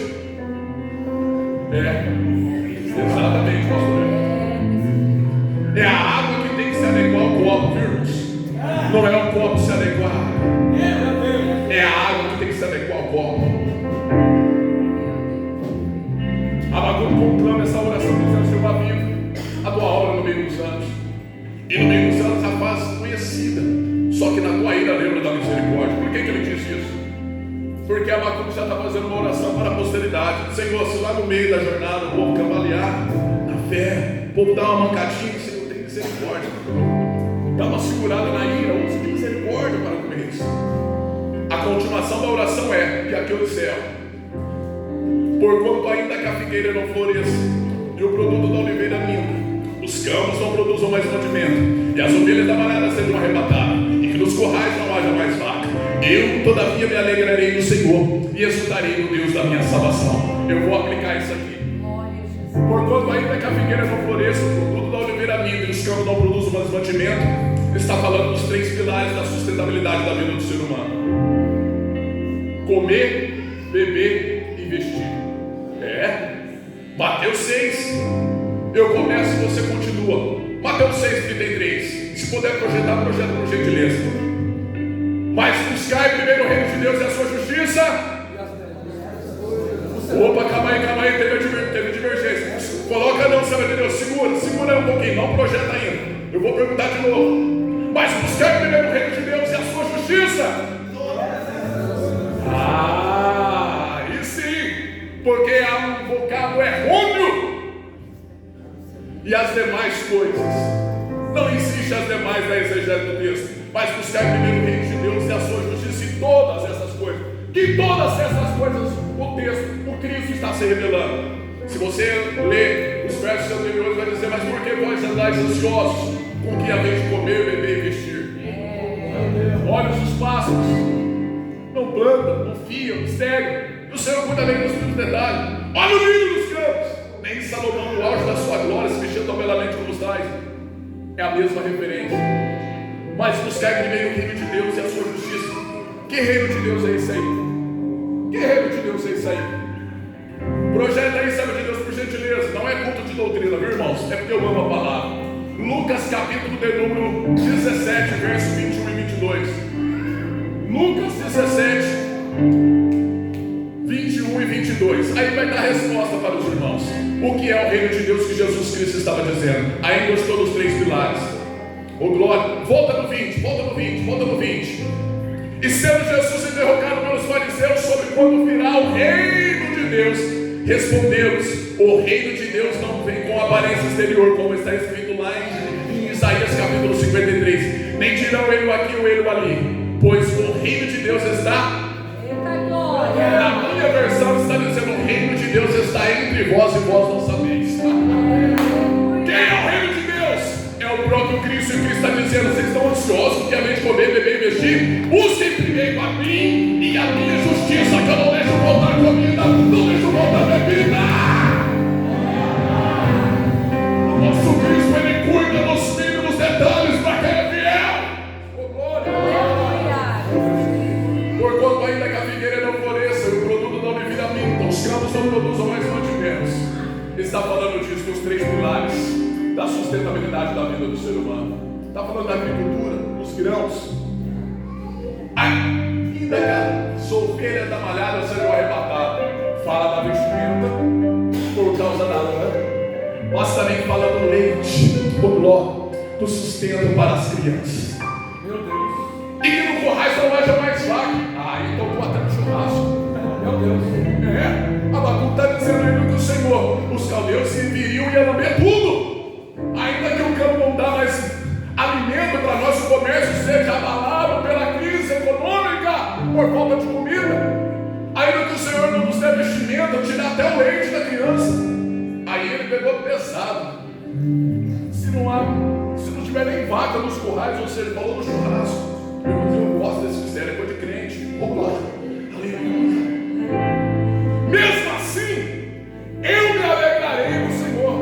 exatamente, pastor. É a água que tem que se adequar ao copo, viu, irmãos? Não é o copo se adequar. É a água que tem que se adequar ao copo. Abacuque conclama essa oração dizendo: Senhor, aviva a tua obra no meio dos anos. E no meio dos anos a faz conhecida. Só que na tua ira lembra da misericórdia. Por que ele diz isso? Porque Abacuque já está fazendo uma oração para a posteridade. Senhor, se lá no meio da jornada o povo cambalear na fé, o povo dá uma mancadinha, Senhor, tem misericórdia. Dá uma segurada na ira, usa de misericórdia para com eles. A continuação da oração é: e aqui eu encerro. Porquanto ainda que a figueira não floresça e o produto da oliveira minta, os campos não produzam mais mantimento, e as ovelhas da manada sejam arrebatadas, e que nos corrais não haja mais vaca, eu todavia me alegrarei no Senhor, e exultarei no Deus da minha salvação. eu vou aplicar isso aqui. Glória a Jesus. Porquanto ainda que a figueira não floresça, o produto da oliveira minta e os campos não produzam mais mantimento, está falando dos 3 pilares da sustentabilidade da vida do ser humano: comer, beber e vestir. Mateus 6. Eu começo e você continua. Mateus 6:33. Se puder projetar, projeta por gentileza. Mas buscai primeiro o reino de Deus e a sua justiça. Opa, calma aí, teve divergência. Coloca não, Senhor de Deus, segura um pouquinho, não projeta ainda. Eu vou perguntar de novo. Mas buscai primeiro o reino de Deus e a sua justiça. Aí sim, porque há um vocábulo errôneo. E as demais coisas. Não insiste as demais da exegese do texto, mas buscai primeiro o reino de Deus e a sua justiça e todas essas coisas. Que todas essas coisas, o texto, o Cristo está se revelando. Se você ler os versos anteriores, vai dizer: mas por que vós andais ansiosos com o que haveis de comer, beber e vestir? Olha os pássaros, não plantam, não fiam, não seguem, e o Senhor cuida bem dos mínimos detalhes. Olha o lírio dos campos, nem Salomão, no auge da sua glória, se vestiu tão belamente como os tais. É a mesma referência. Mas buscai primeiro o reino de Deus e a sua justiça. Que reino de Deus é esse aí? Que reino de Deus é esse aí? Projeta aí, servo de Deus, por gentileza. Não é culto de doutrina, viu, irmãos? É porque eu amo a palavra. Lucas capítulo de número 17, versos 21 e 22. Lucas 17, 21 e 22. Aí vai dar resposta para os irmãos. O que é o reino de Deus que Jesus Cristo estava dizendo? Aí gostou dos 3 pilares. Ô glória, volta no 20. E sendo Jesus interrogado pelos fariseus sobre quando virá o reino de Deus, respondeu-lhes: o reino de Deus não vem com aparência exterior, como está escrito lá em Isaías capítulo 53. Nem dirão ele aqui ou ele ali, pois o reino de Deus está. Eita glória! Na minha versão está dizendo: o reino de Deus está entre vós e vós não sabeis. Quem é o reino de Deus? É o próprio Cristo. E o Cristo está dizendo: vocês estão ansiosos porque a mente comer, beber e vestir? Busquem primeiro a mim e a minha justiça, que eu não deixo faltar comida, não deixo faltar bebida. O nosso Cristo, ele cuida dos mínimos detalhes para quem é fiel. Oh, glória! Porquanto ainda que a figueira não floresça, o produto da oliveira minta, os campos não produzam mais mantimentos. Está falando disso nos 3 pilares da sustentabilidade da vida do ser humano. Está falando da agricultura, dos grãos. Ainda que as ovelhas da malhada sejam arrebatadas, fala da vestimenta por causa da lã, mas também fala do leite, do sustento para as crianças. Meu Deus! E que no currais não haja mais vaca. Então vou até no churrasco. Meu Deus! Abacuque está dizendo ainda que o Senhor, os caldeus se viriam e iam lamber tudo. Ainda que o campo não dá mais alimento para nosso comércio, seja abalado pela crise econômica, por falta de comida, ainda que o Senhor não nos dê vestimenta, tirar até o leite da criança, aí ele pegou pesado. Se não tiver nem vaca nos currais, ou seja, falou no churrasco. Eu gosto desse mistério, é coisa de crente. Aleluia. Mesmo assim, eu me alegrarei no Senhor.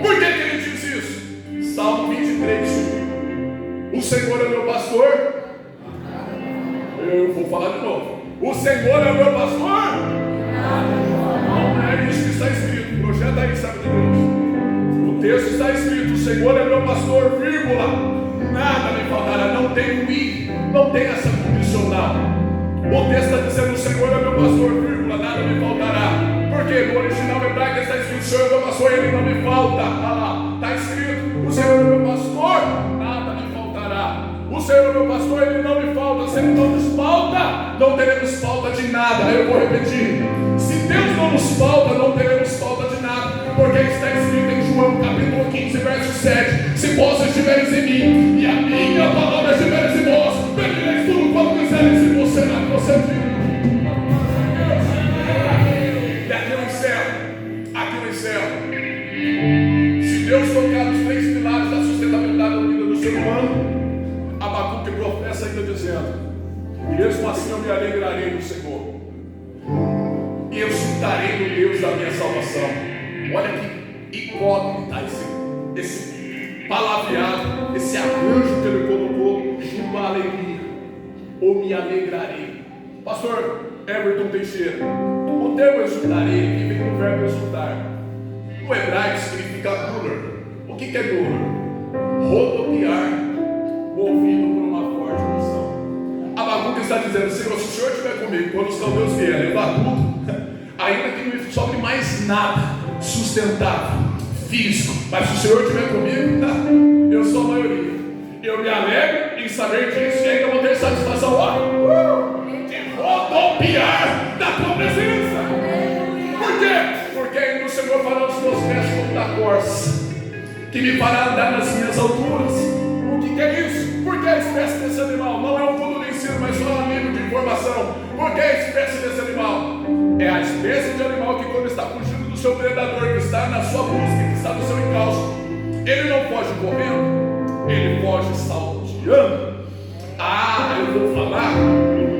Por que ele diz isso? Salmo 23. O Senhor é meu pastor. Eu vou falar de novo. O Senhor é meu pastor. Não é isso que está escrito. Projeta aí, sabe de Deus. O texto está escrito: o Senhor é meu pastor, vírgula. Nada me faltará. Não tem o i, não tem essa condicional. O texto está dizendo: o Senhor é meu pastor, vírgula, nada me faltará. Porque no original hebraico está escrito: o Senhor é meu pastor, ele não me falta. Olha lá, está escrito: o Senhor é meu pastor, nada me faltará. O Senhor é meu pastor, ele não me falta. Se ele não nos falta, não teremos falta de nada. Eu vou repetir: se Deus não nos falta, não teremos falta de nada. Porque está escrito em João capítulo 15, verso 7: se vós estiveres em mim e a minha palavra estiveres em vós, pedireis tudo quanto quiseres e você será concedido. Aqui no encerro. Se Deus tocar nos 3 pilares da sustentabilidade da vida do ser humano, Abacuque professa ainda dizendo: mesmo assim eu me alegrarei no Senhor, e eu citarei no Deus situação. Olha que incógnita esse palavreado, esse arranjo que ele colocou, uma alegria, ou me alegrarei. Pastor Everton Teixeira, o termo exultarei, que vem do verbo exultar, no hebraico significa gular. O que é gular? Rodopiar, movido por uma forte emoção. Abacuque está dizendo: Senhor, se o Senhor estiver comigo, quando os caldeus vierem levar tudo, ainda que não me sobre mais nada sustentável, físico, mas se o Senhor estiver comigo, eu sou a maioria. Eu me alegro em saber disso, e ainda vou ter satisfação de rodopiar da tua presença. Por quê? Porque ainda o Senhor fará os meus pés como da corça, que me fará andar nas minhas alturas. O que é isso? Porque a espécie desse animal não é um fundo de ensino, mas só um livro de informação. Porque a espécie desse animal é a espécie de animal que, quando está fugindo do seu predador, que está na sua busca, que está no seu encalço, ele não foge correndo, ele foge salteando. Eu vou falar.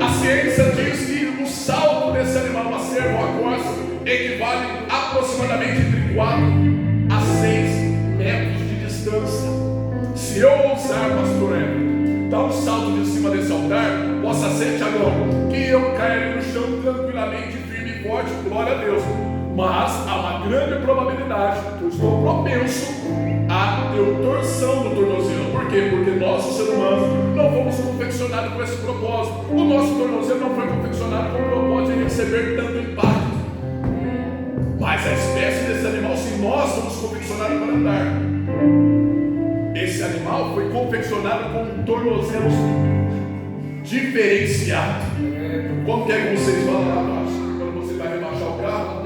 A ciência diz que o salto desse animal, a cervo ou a corça, equivale aproximadamente entre 4 a 6 metros de distância. Se eu ousar, pastor Everton, dar um salto de cima desse altar, possa ser, Tiagão, que eu caia no chão tranquilamente, firme e forte, glória a Deus. Mas há uma grande probabilidade que eu estou propenso a ter torção no tornozelo. Por quê? Porque nós, os seres humanos, não fomos confeccionados com esse propósito. O nosso tornozelo não foi confeccionado com o propósito de receber tanto impacto. Mas a espécie desse animal, se nós somos confeccionados para andar, esse animal foi confeccionado com um tornozelo diferenciado. Como que é que vocês falam lá abaixo? Quando você vai rebaixar o carro,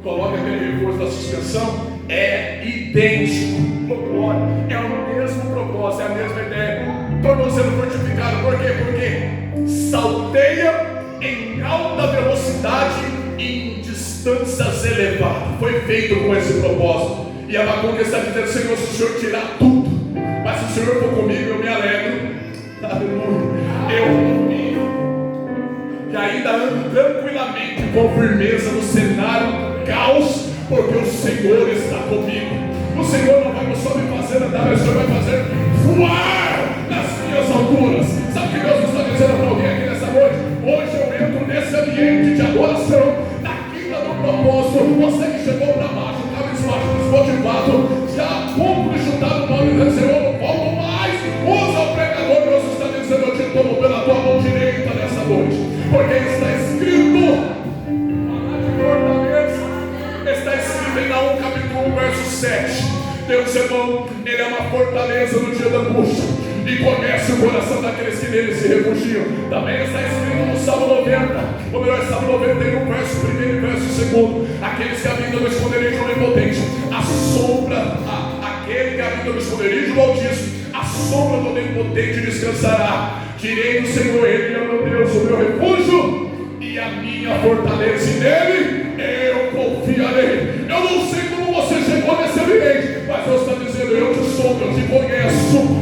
coloca aquele reforço da suspensão, é idêntico. É o mesmo propósito, é a mesma ideia. Tornozelo fortificado, por quê? Porque salteia em alta velocidade e em distâncias elevadas. Foi feito com esse propósito. E Abacuque está dizendo: Senhor, se o Senhor tirar tudo, mas se o Senhor for comigo, eu me alegro. Aleluia. Eu confio. E ainda ando tranquilamente, com firmeza no cenário caos, porque o Senhor está comigo. O Senhor não vai só me fazer andar, mas o Senhor vai fazer voar nas minhas alturas. Sabe o que Deus está dizendo para alguém aqui nessa noite? Hoje eu entro nesse ambiente de adoração, na quinta do propósito. Você que chegou para baixo, desmotivado, já a ponto de chutar no nome do Senhor, eu não volto mais. Usa o pregador. Deus está dizendo: eu te tomo pela tua mão direita nessa noite, porque está escrito, falar de fortaleza, está escrito em Naum capítulo 1 verso 7. Deus é bom, Ele é uma fortaleza no dia da angústia e conhece o coração daqueles que nele se refugiam. Também está escrito no Salmo 90, ou melhor, Salmo 91, verso 1 e verso 2: aqueles que habitam no esconderijo do Onipotente, a sombra, aquele que habita no esconderijo do Altíssimo, a sombra do Onipotente descansará. Direi do Senhor: Ele é o meu Deus, o meu refúgio e a minha fortaleza, e nele eu confiarei. Eu não sei como você chegou nesse ambiente, mas Deus está dizendo: eu te sou, eu te conheço,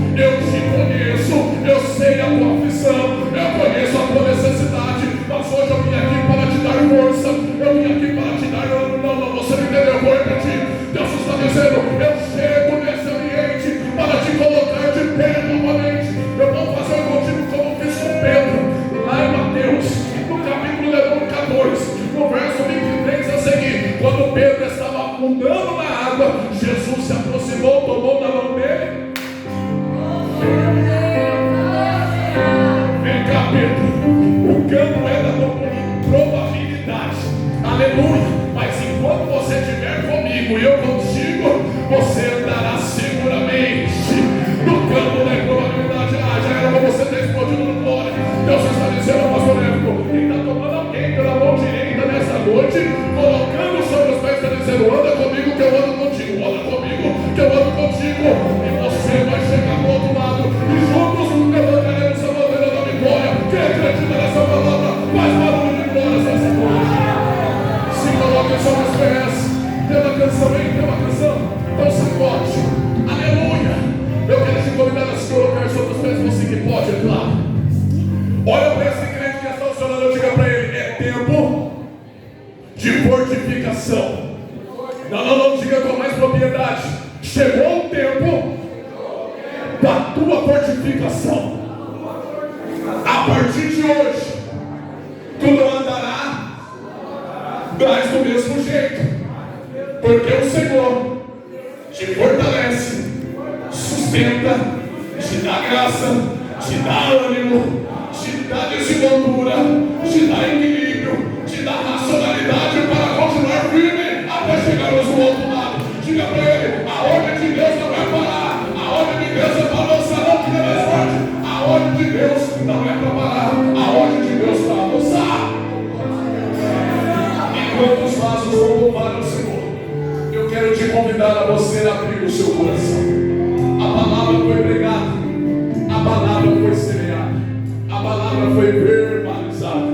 eu sei a tua aflição, eu conheço a tua necessidade, mas hoje eu vim aqui para te dar força, eu vim aqui para te dar, não, você não entendeu, eu vou repetir. Deus está dizendo: eu chego nesse ambiente para te colocar de pé novamente. Eu vou fazer contigo como fiz com Pedro, lá em Mateus, no capítulo 14, no verso 23 a seguir. Quando Pedro estava afundando na água, Jesus se aproximou, tomou na mão dele. Vem cá, Pedro. O campo é da tua probabilidade. Aleluia. Mas enquanto você estiver comigo e eu contigo, você andará seguramente no campo da improbabilidade. Já era para você ter explodido no glória. Deus está dizendo, pastor Érico, ele está tomando alguém pela mão direita nessa noite, colocando sobre os pés, está dizendo: anda comigo que eu ando contigo, anda comigo que eu ando contigo, e você vai chegar do outro lado, e juntos levantaremos a bandeira da vitória. Quem acredita nessa palavra, faz barulho de glória nessa noite. Se coloque sobre os pés. Tem uma canção aí, tem uma canção. Então sacode. Aleluia. Não, diga com mais propriedade. Chegou o tempo da tua fortificação. A partir de hoje, tu não andará mais do mesmo jeito, porque o Senhor te fortalece, sustenta, te dá graça, te dá ânimo, te dá desenvoltura, te dá equilíbrio, te dá racionalidade para continuar firme até chegarmos do outro lado. Diga para ele: a ordem de Deus não é parar, a ordem de Deus é para avançar. Não, diga mais forte: a ordem de Deus não é para parar, a ordem de Deus é para avançar. Enquanto os vasos vão louvar ao Senhor, eu quero te convidar a você a abrir o seu coração. A palavra foi pregada, a palavra foi semeada, a palavra foi verbalizada,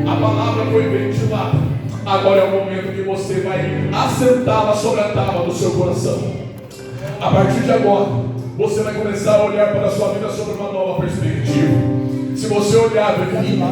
a palavra foi ventilada. Agora é o momento que você vai assentá-la sobre a tábua do seu coração. A partir de agora, você vai começar a olhar para a sua vida sobre uma nova perspectiva. Se você olhar aqui,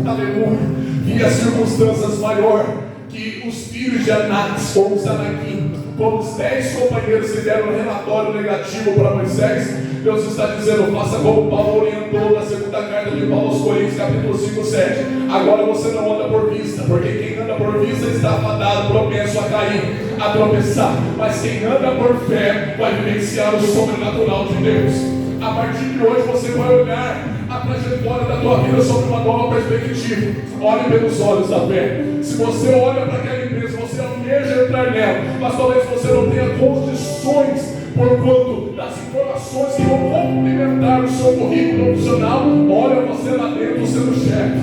aleluia, via circunstâncias maior que os filhos de Anak ou os Anakim, como os 10 companheiros que deram um relatório negativo para Moisés, Deus está dizendo: faça como Paulo orientou na segunda carta de Paulo aos Coríntios, capítulo 5, 7. Agora você não anda por vista, porque quem anda por vista está fadado, propenso a cair, a tropeçar. Mas quem anda por fé vai vivenciar o sobrenatural de Deus. A partir de hoje você vai olhar a trajetória da tua vida sobre uma nova perspectiva. Olhe pelos olhos da fé. Se você olha para aquela empresa, você almeja entrar nela, mas talvez você não tenha condições por conta das informações que vão complementar o seu currículo profissional. Olha você lá dentro sendo chefe,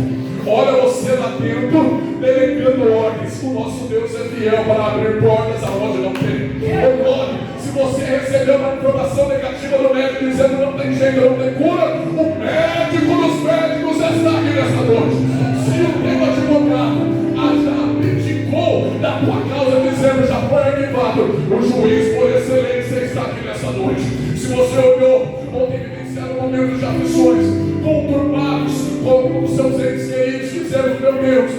olha você lá dentro delegando ordens. O nosso Deus é fiel para abrir portas aonde não tem. Olhe, se você recebeu uma informação negativa do médico dizendo não tem jeito, não tem cura, o médico dos médicos está aqui nessa noite. Se o teu advogado já abdicou da tua causa dizendo já foi arquivado, o juiz por excelência está aqui nessa noite. Se você olhou ou tem vivenciado momentos de aflições conturbados, como os seus entes queridos dizendo: meu Deus,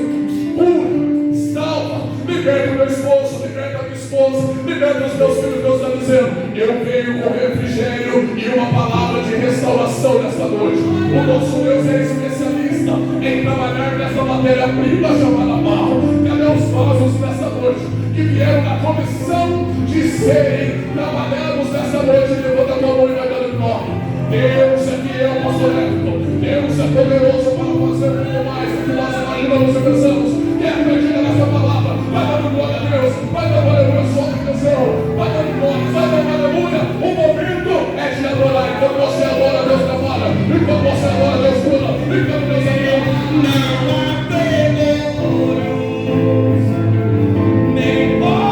cura, salva, liberta o meu esposo, liberta a minha esposa, liberta os meus filhos. Deus está dizendo: eu venho com refrigério e uma palavra de restauração nesta noite. O nosso Deus é especialista em trabalhar nessa matéria-prima chamada barro. Cadê os vasos nessa noite que vieram na comissão de serem trabalhados nessa noite? Levanta a tua mão e vai dando nome. Deus é fiel, pastor Everton. Deus é poderoso para fazer muito mais do que nós imaginamos e pensamos. Quem acredita nessa palavra, vai dando glória a Deus, vai dando aleluia, solta a canção, vai dando glória, vai dando aleluia. O momento é de adorar. Enquanto você adora, Deus trabalha. Enquanto você adora, Deus cura. Enquanto Deus adora, não há temor, nem hora.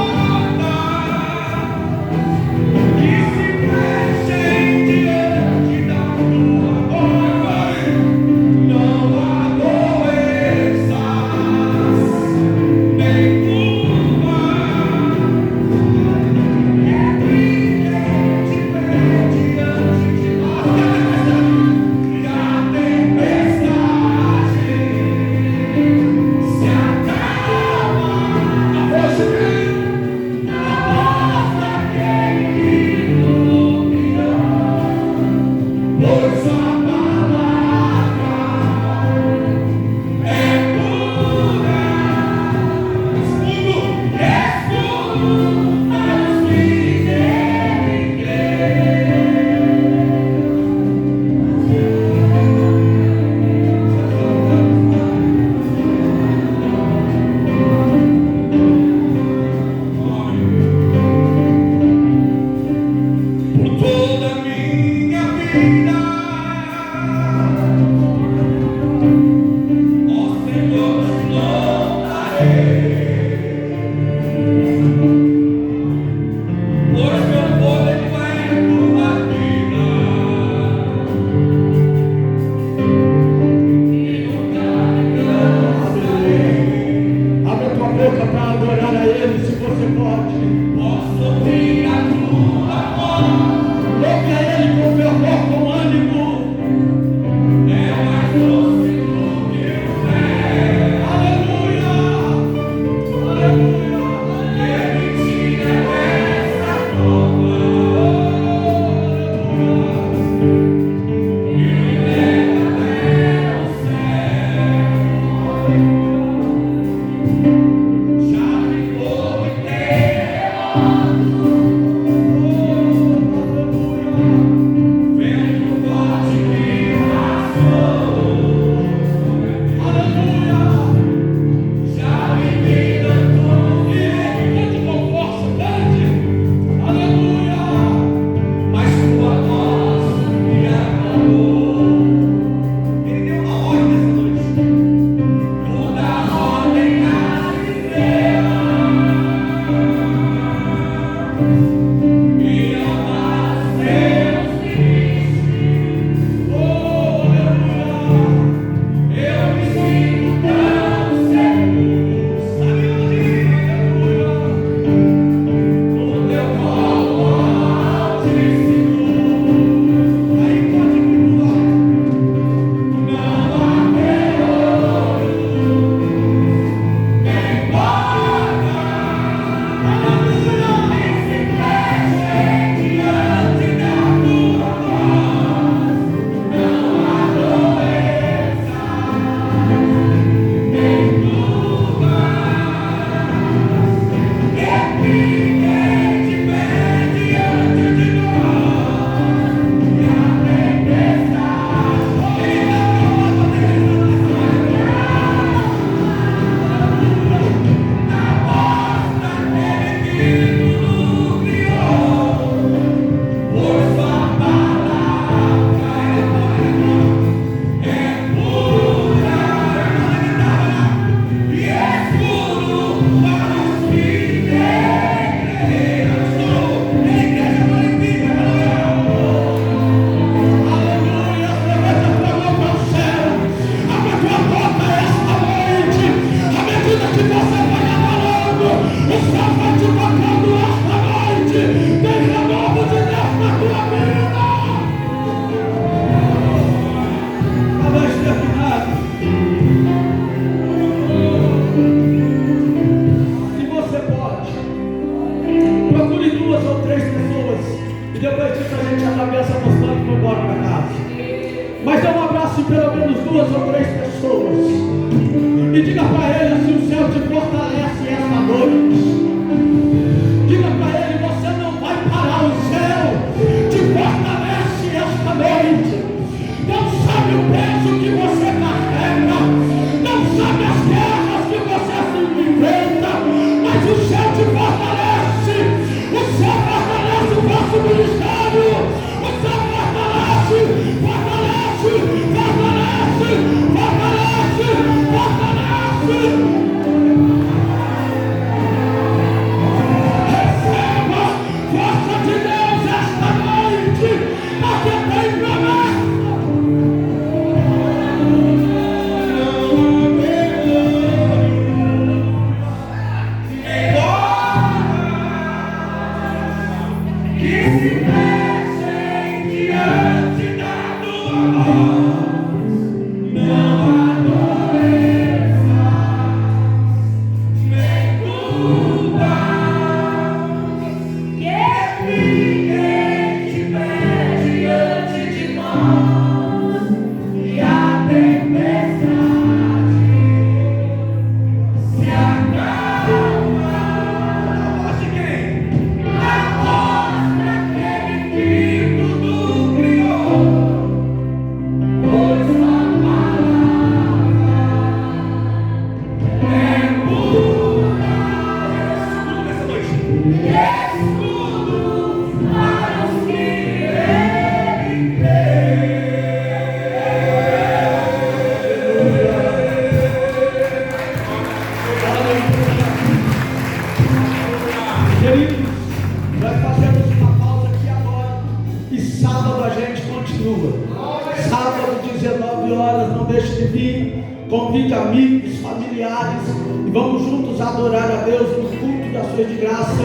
Convide amigos, familiares e vamos juntos adorar a Deus no culto de ações de graça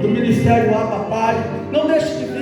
do Ministério Abba Pai. Não deixe de